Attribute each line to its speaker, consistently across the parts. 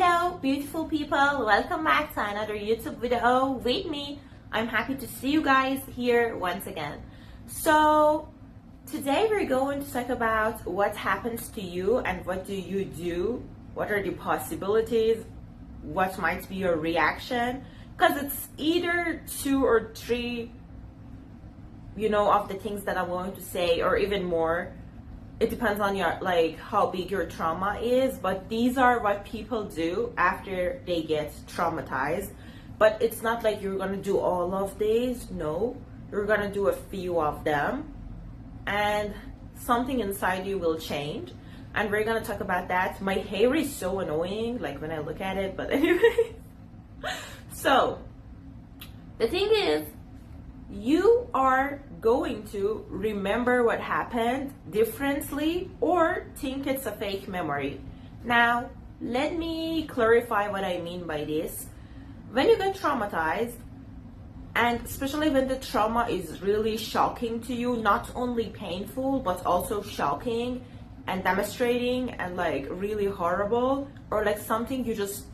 Speaker 1: Hello beautiful people, welcome back to another YouTube video with me. I'm happy to see you guys here once again. So today we're going to talk about what happens to you and what do you do, what are the possibilities, what might be your reaction, because it's either 2 or 3 of the things that I'm going to say, or even more. It depends on your how big your trauma is, but these are what people do after they get traumatized. But it's not like you're gonna do all of these. No, you're gonna do a few of them, and something inside you will change, and we're gonna talk about that. My hair is so annoying when I look at it, but anyway. So the thing is, you are going to remember what happened differently or think it's a fake memory. Now, let me clarify what I mean by this. When you get traumatized, and especially when the trauma is really shocking to you, not only painful, but also shocking and demonstrating and really horrible, or something you just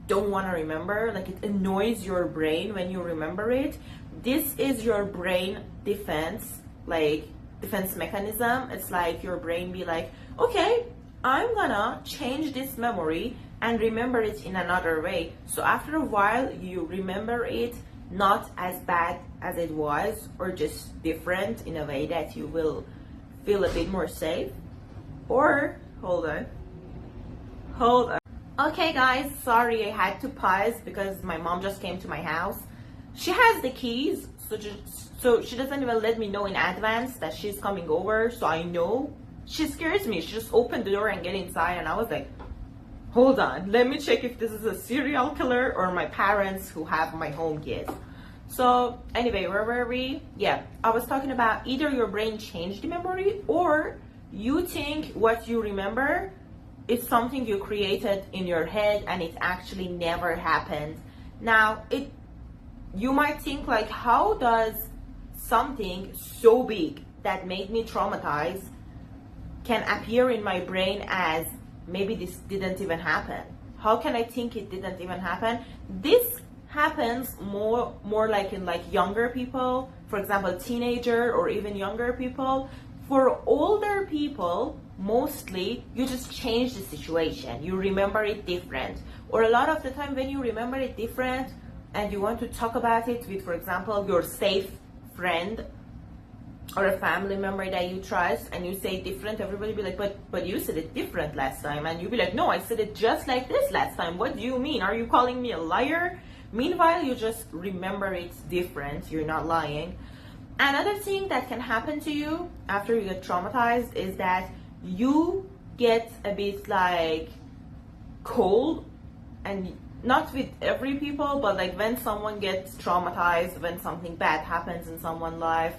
Speaker 1: don't want to remember, it annoys your brain when you remember it. This is your brain defense mechanism. It's like your brain be like, okay, I'm gonna change this memory and remember it in another way. So after a while, you remember it not as bad as it was, or just different in a way that you will feel a bit more safe. Or, hold on. Okay guys, sorry I had to pause because my mom just came to my house. She has the keys, so she doesn't even let me know in advance that she's coming over, so I know. She scares me. She just opened the door and get inside, and I was like, hold on, let me check if this is a serial killer or my parents who have my home kids. So anyway, where were we? Yeah, I was talking about either your brain changed the memory, or you think what you remember is something you created in your head and it actually never happened. Now, you might think how does something so big that made me traumatized can appear in my brain as maybe this didn't even happen? How can I think it didn't even happen? This happens more in younger people, for example, teenager or even younger people. For older people, mostly you just change the situation. You remember it different. Or a lot of the time when you remember it different, and you want to talk about it with, for example, your safe friend or a family member that you trust, and you say different, everybody be like, but you said it different last time. And you be like, no, I said it just like this last time. What do you mean? Are you calling me a liar? Meanwhile, you just remember it different. You're not lying. Another thing that can happen to you after you get traumatized is that you get a bit cold, and not with every people, but when someone gets traumatized, when something bad happens in someone's life,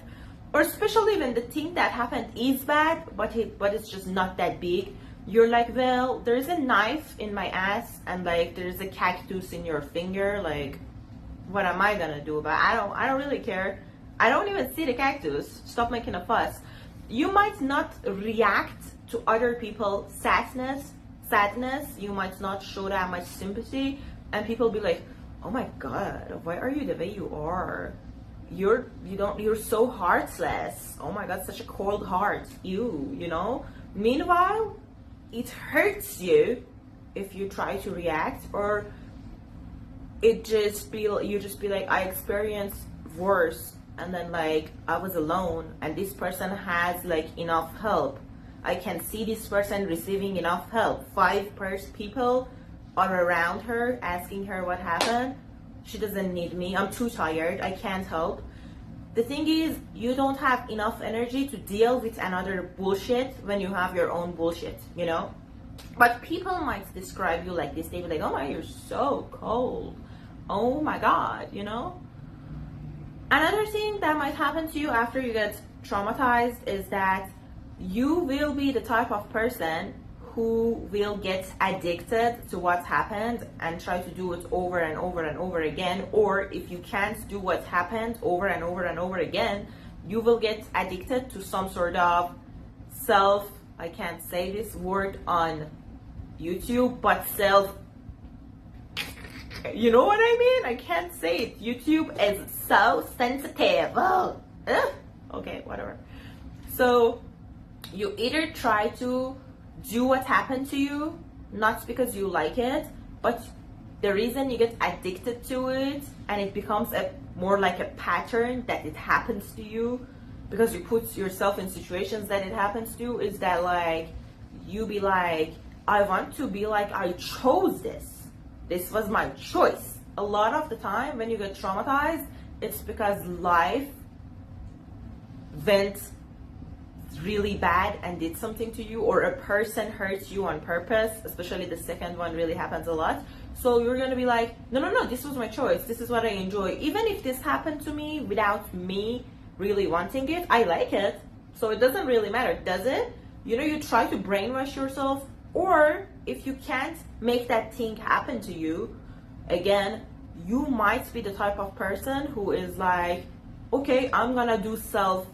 Speaker 1: or especially when the thing that happened is bad, but it's just not that big, you're like, well, there's a knife in my ass, and there's a cactus in your finger. What am I gonna do about it? I don't really care. I don't even see the cactus. Stop making a fuss. You might not react to other people's sadness. You might not show that much sympathy, and people be like, oh my god, why are you the way you are? You're so heartless. Oh my god, such a cold heart. You. Meanwhile, it hurts you if you try to react, or you just be like, I experienced worse, and then I was alone, and this person has enough help. I can see this person receiving enough help. 5 people are around her asking her what happened. She doesn't need me. I'm too tired. I can't help. The thing is, you don't have enough energy to deal with another bullshit when you have your own bullshit, But people might describe you like this. They be like, oh my, you're so cold. Oh my god, Another thing that might happen to you after you get traumatized is that you will be the type of person who will get addicted to what happened and try to do it over and over and over again. Or if you can't do what happened over and over and over again, you will get addicted to some sort of I can't say this word on YouTube, but self You know what I mean? I can't say it. YouTube is so sensitive. Oh, okay, whatever. So you either try to do what happened to you, not because you like it, but the reason you get addicted to it and it becomes a more like a pattern that it happens to you because you put yourself in situations that it happens to you, is that like you be like, I want to be like, I chose this. This was my choice. A lot of the time when you get traumatized, it's because life went really bad and did something to you, or a person hurts you on purpose. Especially the second one really happens a lot. So you're gonna be like, no, this was my choice. This is what I enjoy. Even if this happened to me without me really wanting it, I like it. So it doesn't really matter, does it? You know, you try to brainwash yourself, or if you can't make that thing happen to you, again, you might be the type of person who is like, okay, I'm gonna do self.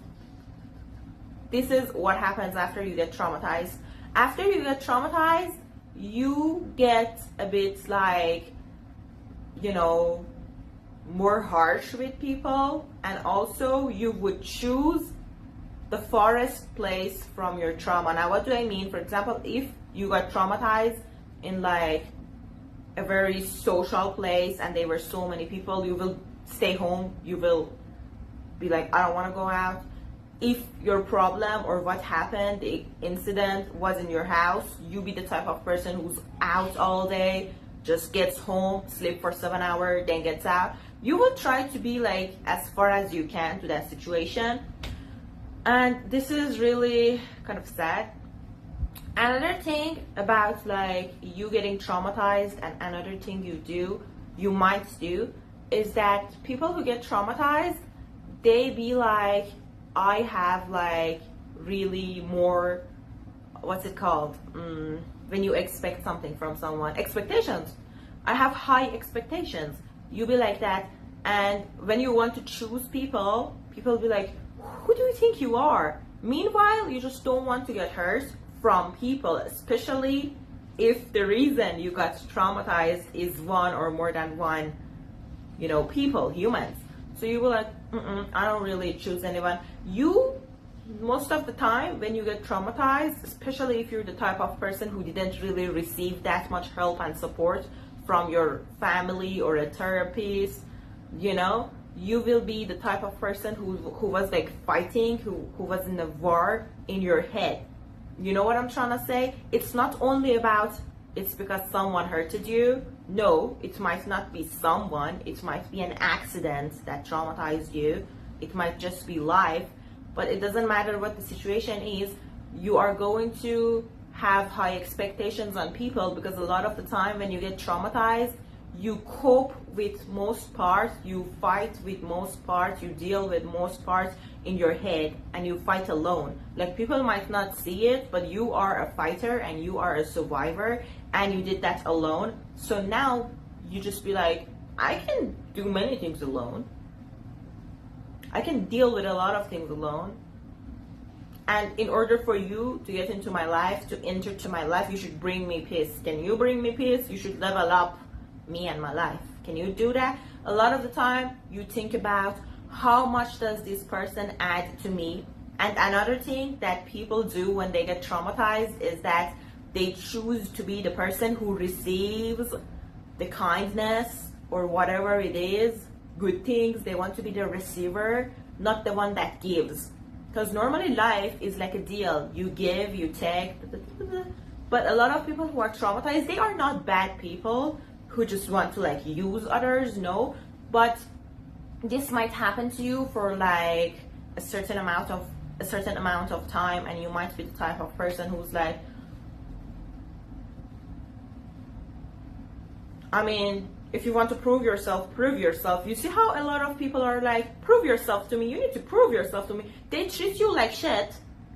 Speaker 1: This is what happens after you get traumatized. After you get traumatized, you get a bit like, you know, more harsh with people, and also you would choose the farthest place from your trauma. Now, what do I mean? For example, if you got traumatized in like a very social place and there were so many people, you will stay home. You will be like, I don't want to go out. If your problem or what happened, the incident was in your house, you be the type of person who's out all day, just gets home, sleep for 7 hours, then gets out. You will try to be like as far as you can to that situation. And this is really kind of sad. Another thing about like you getting traumatized, and another thing you might do, is that people who get traumatized, they be like, I have like really more, what's it called? When you expect something from someone, expectations. I have high expectations. You be like that. And when you want to choose people, people be like, who do you think you are? Meanwhile, you just don't want to get hurt from people, especially if the reason you got traumatized is one or more than one, you know, people, humans. So you will like, I don't really choose anyone. You, most of the time when you get traumatized, especially if you're the type of person who didn't really receive that much help and support from your family or a therapist, you know, you will be the type of person who was like fighting, who was in a war in your head. You know what I'm trying to say? It's not only about it's because someone hurted you. No, it might not be someone. It might be an accident that traumatized you. It might just be life. But it doesn't matter what the situation is. You are going to have high expectations on people, because a lot of the time when you get traumatized, you cope with most parts, you fight with most parts, you deal with most parts in your head, and you fight alone. Like, people might not see it, but you are a fighter and you are a survivor, and you did that alone. So now you just be like, I can do many things alone. I can deal with a lot of things alone. And in order for you to get into my life, to enter to my life, you should bring me peace. Can you bring me peace? You should level up me and my life. Can you do that? A lot of the time you think about how much does this person add to me. And another thing that people do when they get traumatized is that they choose to be the person who receives the kindness or whatever it is, good things. They want to be the receiver, not the one that gives. Because normally life is like a deal. You give, you take. But a lot of people who are traumatized, they are not bad people who just want to like use others, no. But this might happen to you for like a certain amount of time, and you might be the type of person who's like, I mean, if you want to prove yourself, prove yourself. You see how a lot of people are like, prove yourself to me, you need to prove yourself to me. They treat you like shit,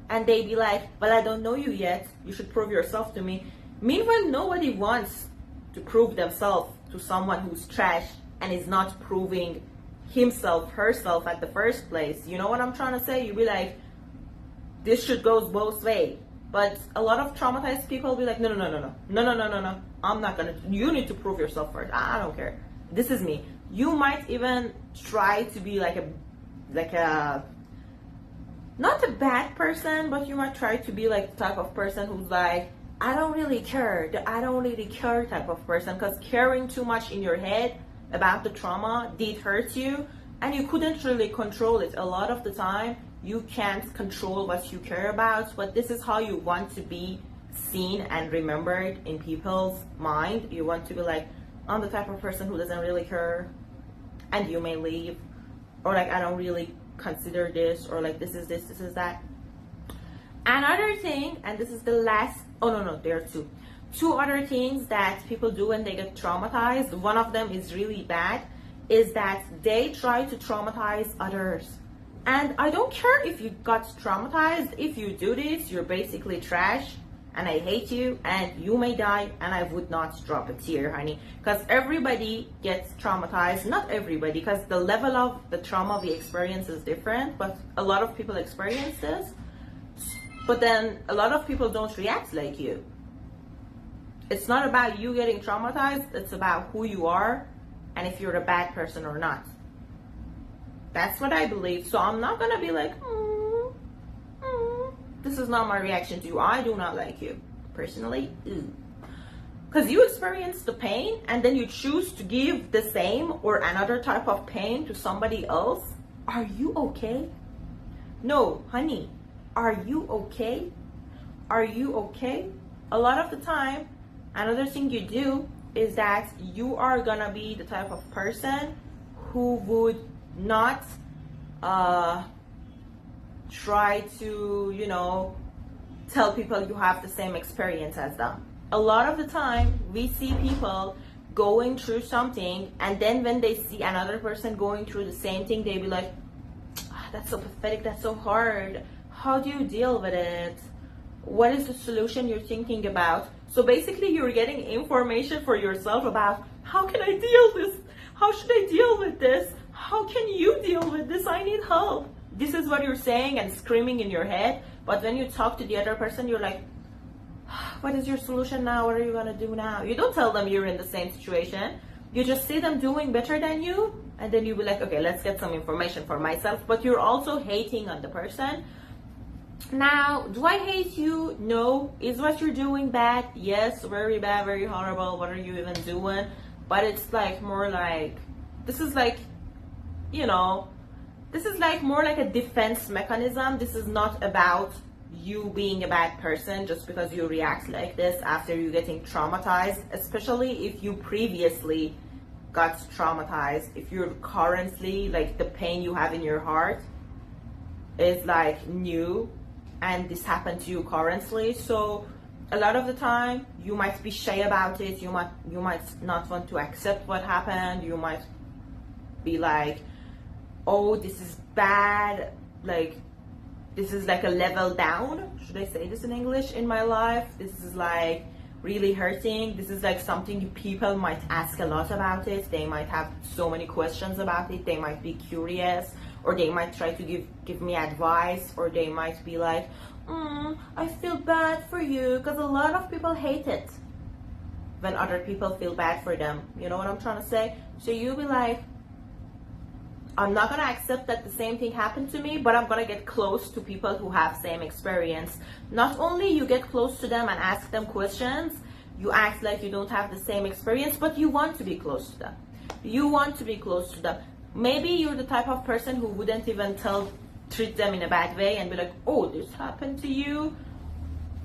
Speaker 1: and they be like, well, I don't know you yet, you should prove yourself to me. Meanwhile, nobody wants to prove themselves to someone who's trash and is not proving himself, herself at the first place. You know what I'm trying to say? You be like, this shit goes both ways. But a lot of traumatized people be like, no, no, no, no, no, no, no, no, no, no. I'm not gonna. You need to prove yourself first. I don't care. This is me. You might even try to be like a, not a bad person, but you might try to be like the type of person who's like, I don't really care. I don't really care type of person. Because caring too much in your head about the trauma did hurt you, and you couldn't really control it. A lot of the time, you can't control what you care about, but this is how you want to be seen and remembered in people's mind. You want to be like, I'm the type of person who doesn't really care, and you may leave, or like, I don't really consider this, or like, this is this, this is that. Another thing, and this is the last, oh no, there are two other things that people do when they get traumatized. One of them is really bad, is that they try to traumatize others. And I don't care if you got traumatized. If you do this, you're basically trash, and I hate you, and you may die, and I would not drop a tear, honey. Because everybody gets traumatized. Not everybody, because the level of the trauma we experience is different, but a lot of people experience this. But then a lot of people don't react like you. It's not about you getting traumatized, it's about who you are and if you're a bad person or not. That's what I believe. So I'm not gonna be like, this is not my reaction to you. I do not like you personally. Because you experience the pain and then you choose to give the same or another type of pain to somebody else. Are you okay? No, honey. Are you okay? Are you okay? A lot of the time, another thing you do is that you are gonna be the type of person who would not try to, tell people you have the same experience as them. A lot of the time, we see people going through something, and then when they see another person going through the same thing, they be like, that's so pathetic, that's so hard. How do you deal with it? What is the solution you're thinking about? So basically, you're getting information for yourself about, how can I deal this? How should I deal with this? How can you deal with this? I need help. This is what you're saying and screaming in your head. But when you talk to the other person, you're like, what is your solution now? What are you gonna do now? You don't tell them you're in the same situation. You just see them doing better than you, and then you be like, okay, let's get some information for myself. But you're also hating on the person. Now, do I hate you? No. Is what you're doing bad? Yes, very bad, very horrible. What are you even doing? But it's like more like, this is like, this is like more like a defense mechanism. This is not about you being a bad person just because you react like this after you getting traumatized, especially if you previously got traumatized. If you're currently, like, the pain you have in your heart is like new, and this happened to you currently, so a lot of the time you might be shy about it. You might not want to accept what happened. You might be like, oh, this is bad, like, this is like a level down, should I say this in English, in my life. This is like really hurting. This is like something people might ask a lot about it. They might have so many questions about it. They might be curious, or they might try to give me advice, or they might be like, I feel bad for you, because a lot of people hate it when other people feel bad for them. You know what I'm trying to say? So you'll be like, I'm not gonna accept that the same thing happened to me, but I'm gonna get close to people who have same experience. Not only you get close to them and ask them questions, you act like you don't have the same experience, but you want to be close to them. You want to be close to them. Maybe you're the type of person who wouldn't even treat them in a bad way and be like, oh, this happened to you.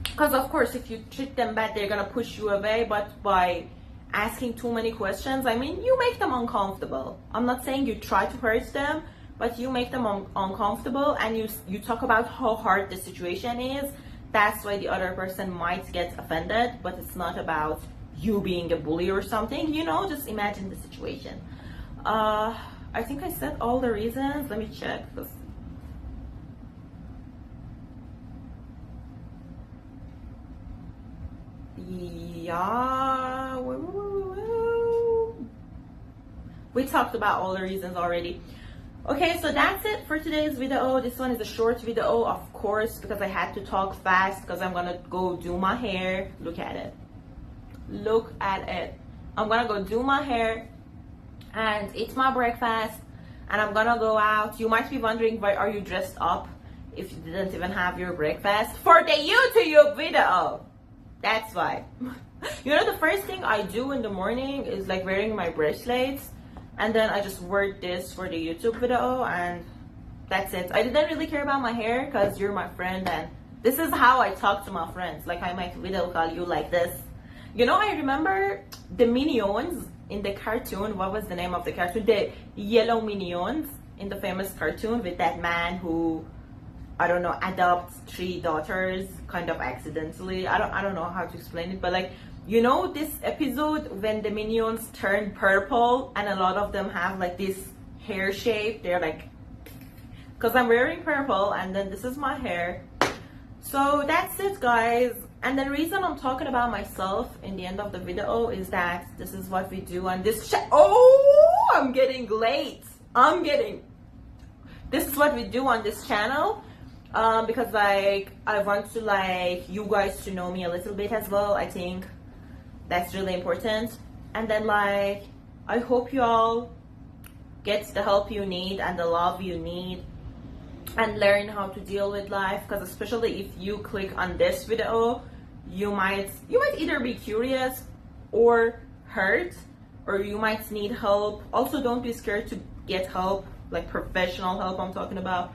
Speaker 1: Because of course, if you treat them bad, they're gonna push you away. But by asking too many questions, I mean, you make them uncomfortable. I'm not saying you try to hurt them, but you make them uncomfortable, and you talk about how hard the situation is. That's why the other person might get offended, but it's not about you being a bully or something. Just imagine the situation. I think I said all the reasons. Let me check. Yeah, we talked about all the reasons already. Okay, so that's it for today's video. This one is a short video, of course, because I had to talk fast because I'm gonna go do my hair. Look at it. Look at it. I'm gonna go do my hair and eat my breakfast, and I'm gonna go out. You might be wondering, why are you dressed up if you didn't even have your breakfast? For the YouTube video. That's why. You know, the first thing I do in the morning is like wearing my bracelets, and then I just wear this for the YouTube video, and that's it. I didn't really care about my hair because you're my friend, and this is how I talk to my friends. Like, I might video call you like this. You know, I remember the Minions in the cartoon. What was the name of the cartoon? The Yellow Minions in the famous cartoon with that man who, I don't know, adopts 3 daughters kind of accidentally. I don't know how to explain it, but like, you know, this episode when the Minions turn purple and a lot of them have like this hair shape. They're like, because I'm wearing purple and then this is my hair. So that's it, guys. And the reason I'm talking about myself in the end of the video is that this is what we do on this oh, I'm getting late. This is what we do on this channel. Because like, I want to like you guys to know me a little bit as well. I think that's really important. And then like, I hope you all get the help you need and the love you need and learn how to deal with life, because especially if you click on this video, you might either be curious or hurt, or you might need help. Also, don't be scared to get help, like professional help I'm talking about.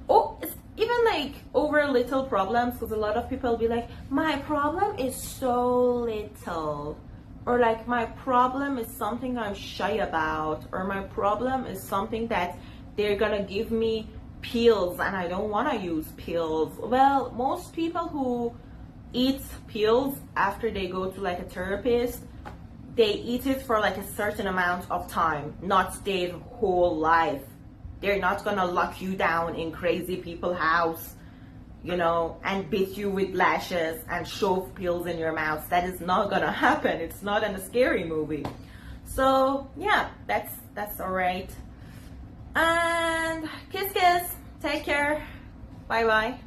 Speaker 1: Oh, it's even like over little problems, because a lot of people be like, my problem is so little, or like my problem is something I'm shy about, or my problem is something that they're gonna give me pills and I don't want to use pills. Well, most people who eat pills after they go to like a therapist, they eat it for like a certain amount of time, not their whole life. They're not gonna lock you down in crazy people's house, you know, and beat you with lashes and shove pills in your mouth. That is not gonna happen. It's not in a scary movie. So yeah, that's all right. And kiss, take care, bye bye.